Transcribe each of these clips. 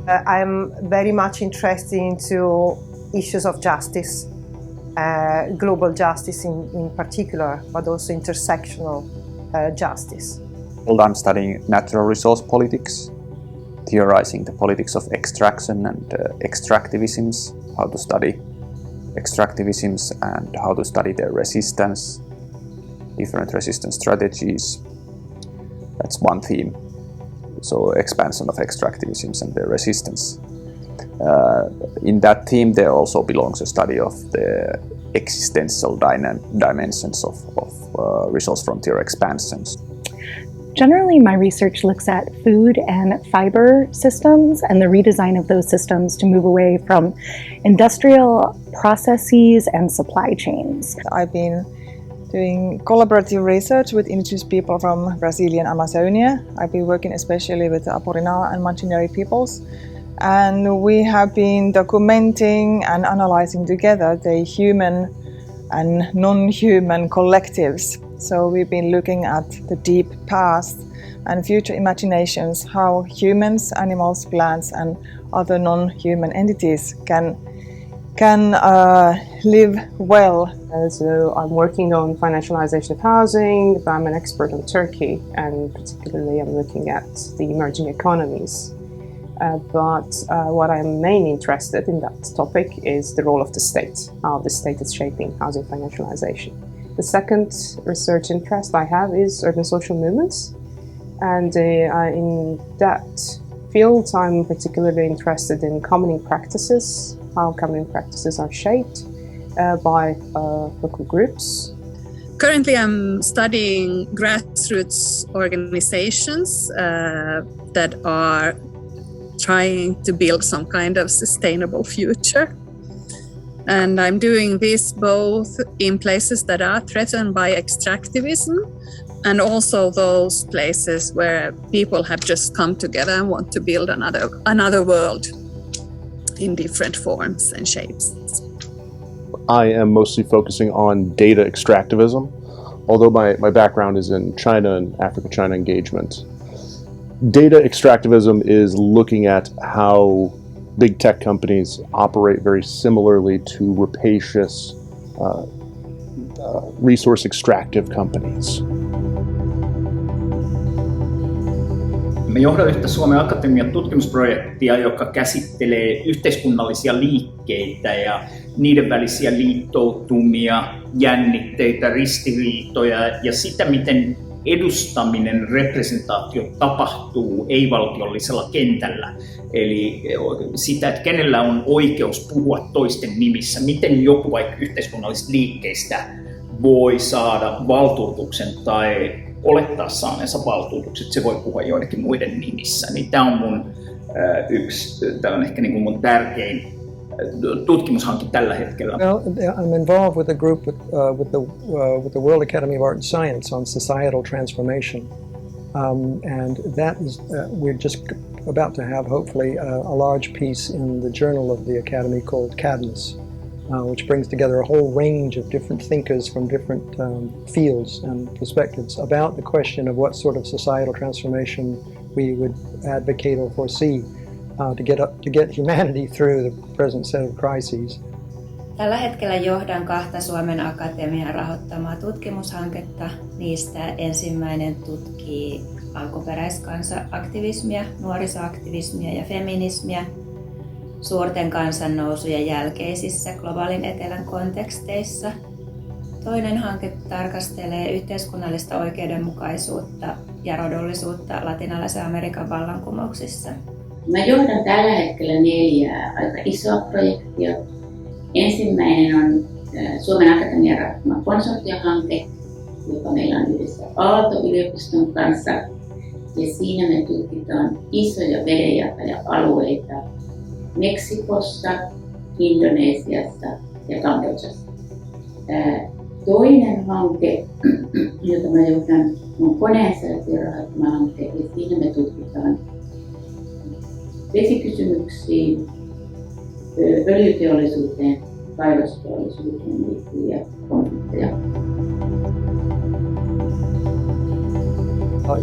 I'm very much interested into issues of justice, global justice in particular, but also intersectional justice. I'm studying natural resource politics, theorizing the politics of extraction and extractivisms, how to study extractivisms and how to study their resistance, different resistance strategies. That's one theme. So expansion of extractivisms and their resistance. In that theme there also belongs a study of the existential dimensions of resource frontier expansions. Generally, my research looks at food and fiber systems and the redesign of those systems to move away from industrial processes and supply chains. I've been doing collaborative research with indigenous people from Brazilian Amazonia. I've been working especially with the Aporina and Machineri peoples. And we have been documenting and analyzing together the human and non-human collectives. So we've been looking at the deep past and future imaginations, how humans, animals, plants and other non-human entities can live well. So I'm working on financialization of housing, but I'm an expert on Turkey, and particularly I'm looking at the emerging economies. But what I'm mainly interested in that topic is the role of the state, how the state is shaping housing financialization. The second research interest I have is urban social movements, and in that field I'm particularly interested in commoning practices, how commoning practices are shaped by local groups. Currently I'm studying grassroots organizations that are trying to build some kind of sustainable future. And I'm doing this both in places that are threatened by extractivism and also those places where people have just come together and want to build another world in different forms and shapes. I am mostly focusing on data extractivism, although my background is in China and Africa-China engagement. Data extractivism is looking at how big tech companies operate very similarly to rapacious resource extractive companies. Me johdan yhtä Suomen Akatemian tutkimusprojektia, joka käsittelee yhteiskunnallisia liikkeitä ja niiden välisiä liittoutumia, jännitteitä, ristiriitoja ja sitä, miten edustaminen, representaatio tapahtuu ei-valtiollisella kentällä. Eli sitä, että kenellä on oikeus puhua toisten nimissä, miten joku vaikka yhteiskunnallisista liikkeistä voi saada valtuutuksen tai olettaa saaneensa valtuutukset, se voi puhua joidenkin muiden nimissä. Niin tämä on mun tämä on ehkä niin kuin mun tärkein tutkimushanke tällä hetkellä. Well, I'm involved with a group with the World Academy of Art and Science on societal transformation, and that is we're just about to have hopefully a large piece in the journal of the Academy called Cadmus, which brings together a whole range of different thinkers from different fields and perspectives about the question of what sort of societal transformation we would advocate or foresee to get humanity through the present set of crises. Tällä hetkellä johdan kahta Suomen Akatemian rahoittamaa tutkimushanketta. Niistä ensimmäinen tutkii alkuperäiskansa-aktivismia, nuorisoaktivismia ja feminismiä suurten kansannousujen jälkeisissä globaalin etelän konteksteissa. Toinen hanke tarkastelee yhteiskunnallista oikeudenmukaisuutta ja rodullisuutta Latinalaisen Amerikan vallankumouksissa. Mä johdan tällä hetkellä 4 aika isoa projektia. Ensimmäinen on Suomen Akatemian rahoittama konsortiohanke, joka meillä on yhdessä Aalto-yliopiston kanssa. Ja siinä me tutkitaan isoja vedenjakaja-alueita Meksikossa, Indonesiassa ja Kambodžassa. Toinen hanke, jota mä johdan, on Koneen-säätiön rahoittama hanke, ja siinä me tutkitaan vesikysymyksiin, öljyteollisuuteen, kaivosteollisuuteen liittyviä konflikteja.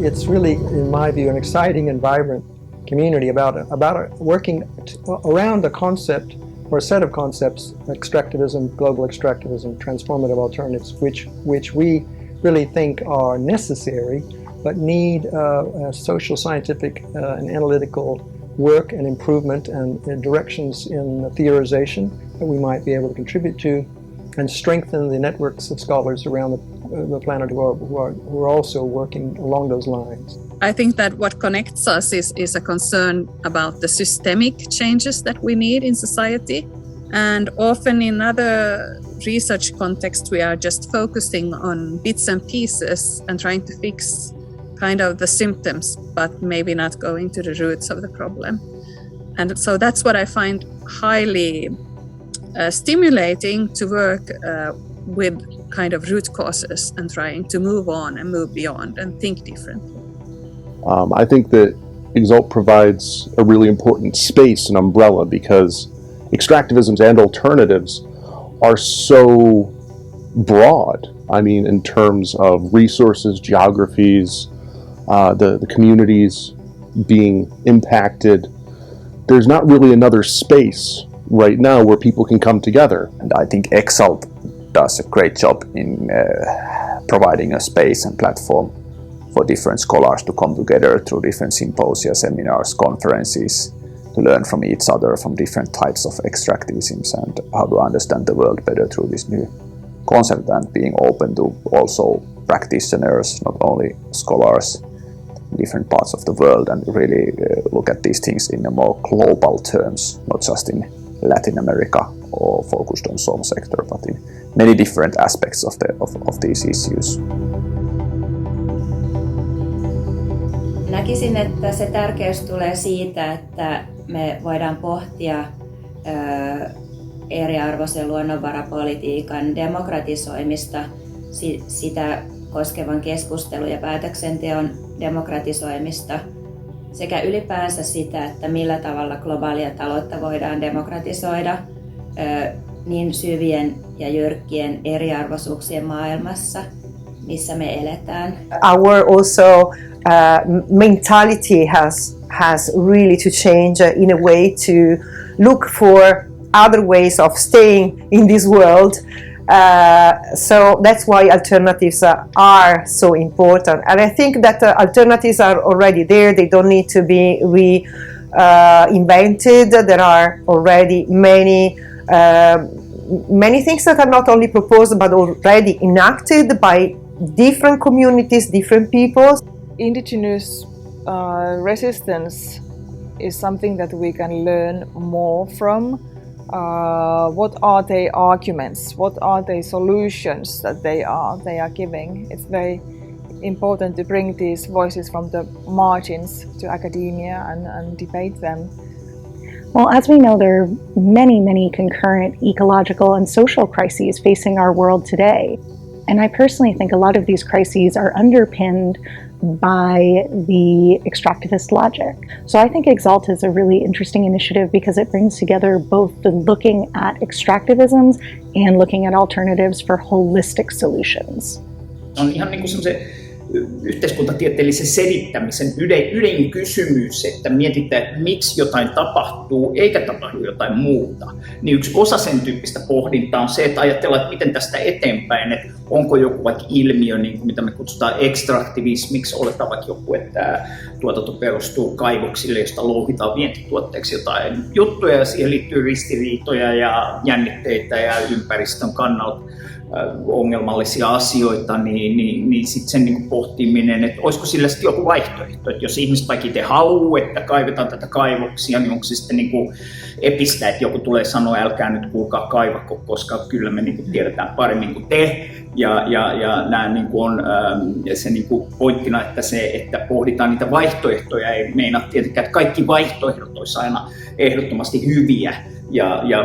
It's really, in my view, an exciting and vibrant community about working around a concept or a set of concepts: extractivism, global extractivism, transformative alternatives, which we really think are necessary, but need social, scientific, and analytical work and improvement and directions in theorization that we might be able to contribute to, and strengthen the networks of scholars around the planet who are also working along those lines. I think that what connects us is a concern about the systemic changes that we need in society. And often in other research contexts, we are just focusing on bits and pieces and trying to fix kind of the symptoms, but maybe not going to the roots of the problem. And so that's what I find highly stimulating, to work with kind of root causes and trying to move on and move beyond and think differently. I think that EXALT provides a really important space and umbrella, because extractivisms and alternatives are so broad. I mean, in terms of resources, geographies, the communities being impacted, there's not really another space right now where people can come together. And I think EXALT does a great job in providing a space and platform for different scholars to come together through different symposia, seminars, conferences, to learn from each other, from different types of extractivisms, and how to understand the world better through this new concept, and being open to also practitioners, not only scholars, in different parts of the world, and really look at these things in a more global terms, not just in Latin America or focused on some sector, but in many different aspects of these issues. Näkisin, että se tärkeys tulee siitä, että me voidaan pohtia eriarvoisen luonnonvarapolitiikan demokratisoimista, sitä koskevan keskustelun ja päätöksenteon demokratisoimista, sekä ylipäänsä sitä, että millä tavalla globaalia taloutta voidaan demokratisoida niin syvien ja jyrkkien eriarvoisuuksien maailmassa, missä me eletään. Our also mentality has really to change in a way to look for other ways of staying in this world. So that's why alternatives are so important. And I think that alternatives are already there. They don't need to be invented. There are already many things that are not only proposed but already enacted by different communities, different peoples. Indigenous resistance is something that we can learn more from. What are their arguments? What are their solutions that they are giving? It's very important to bring these voices from the margins to academia and debate them. Well, as we know, there are many concurrent ecological and social crises facing our world today. And I personally think a lot of these crises are underpinned by the extractivist logic. So I think EXALT is a really interesting initiative because it brings together both the looking at extractivisms and looking at alternatives for holistic solutions. On ihan niin kuin semmoisen yhteiskuntatieteellisen selittämisen ydinkysymys, että mietitään, että miksi jotain tapahtuu eikä tapahdu jotain muuta. Niin yksi osa sen tyyppistä pohdintaa on se, että ajatellaan, että miten tästä eteenpäin, että onko joku vaikka ilmiö, niin kuin mitä me kutsutaan ekstraktivismiksi, oletaan vaikka joku, että tuotanto perustuu kaivoksille, josta louhitaan vientituotteeksi jotain juttuja, ja siihen liittyy ristiriitoja ja jännitteitä ja ympäristön kannalta ongelmallisia asioita, niin sitten sen niin pohtiminen, että olisiko sillä sitten joku vaihtoehto, että jos ihmiset vaikka itse haluaa, että kaivetaan tätä kaivoksia, niin onko se sitten niin epistä, että joku tulee sanoa, älkää nyt kuulkaa kaivako, koska kyllä me niin tiedetään paremmin kuin te, ja nämä niin on se niin pointtina, että pohditaan niitä vaihtoehtoja, ei meinaa tietenkään, että kaikki vaihtoehdot olisi aina ehdottomasti hyviä,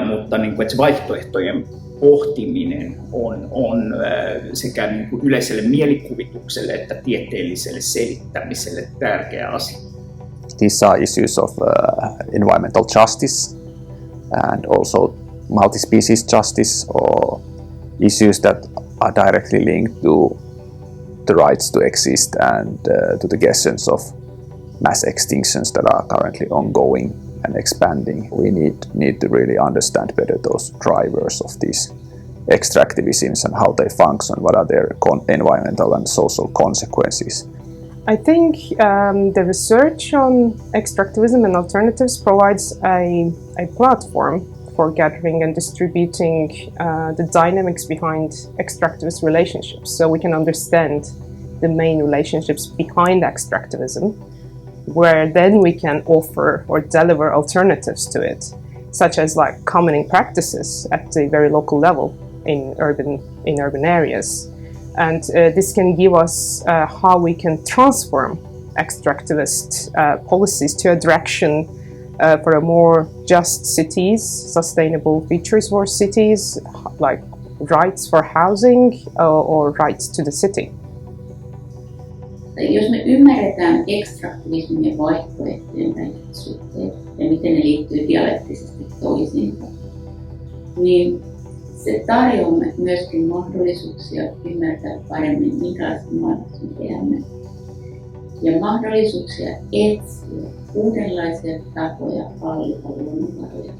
mutta niin kuin, että se vaihtoehtojen pohtiminen on sekä niin kuin yleiselle mielikuvitukselle että tieteelliselle selittämiselle tärkeä asia. These are issues of environmental justice and also multi-species justice, or issues that are directly linked to the rights to exist and to the questions of mass extinctions that are currently ongoing and expanding. We need to really understand better those drivers of these extractivisms and how they function, what are their environmental and social consequences. I think the research on extractivism and alternatives provides a platform for gathering and distributing the dynamics behind extractivist relationships, so we can understand the main relationships behind extractivism, where then we can offer or deliver alternatives to it, such as like commoning practices at the very local level in urban areas. And this can give us how we can transform extractivist policies to a direction for a more just cities, sustainable features for cities, like rights for housing or rights to the city. Jos me ymmärretään ekstraktivismin ja vaihtoehtojen väliset suhteet ja miten ne liittyy dialektisesti toisiinsa, niin se tarjoaa myöskin mahdollisuuksia ymmärtää paremmin, minkälaista maailmassa me elämme. Ja mahdollisuuksia etsiä uudenlaisia tapoja hallita luonnonvaroja.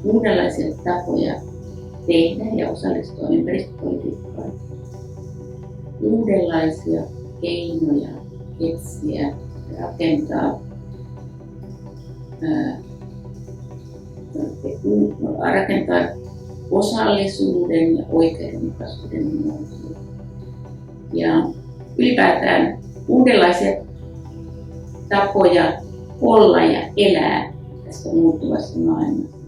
Uudenlaisia tapoja tehdä ja osallistua ympäristöpolitiikkaan. Uudenlaisia keinoja etsiä, rakentaa osallisuuden ja oikeudenmukaisuuden muotoja. Ja ylipäätään uudenlaisia tapoja olla ja elää tässä muuttuvassa maailmassa.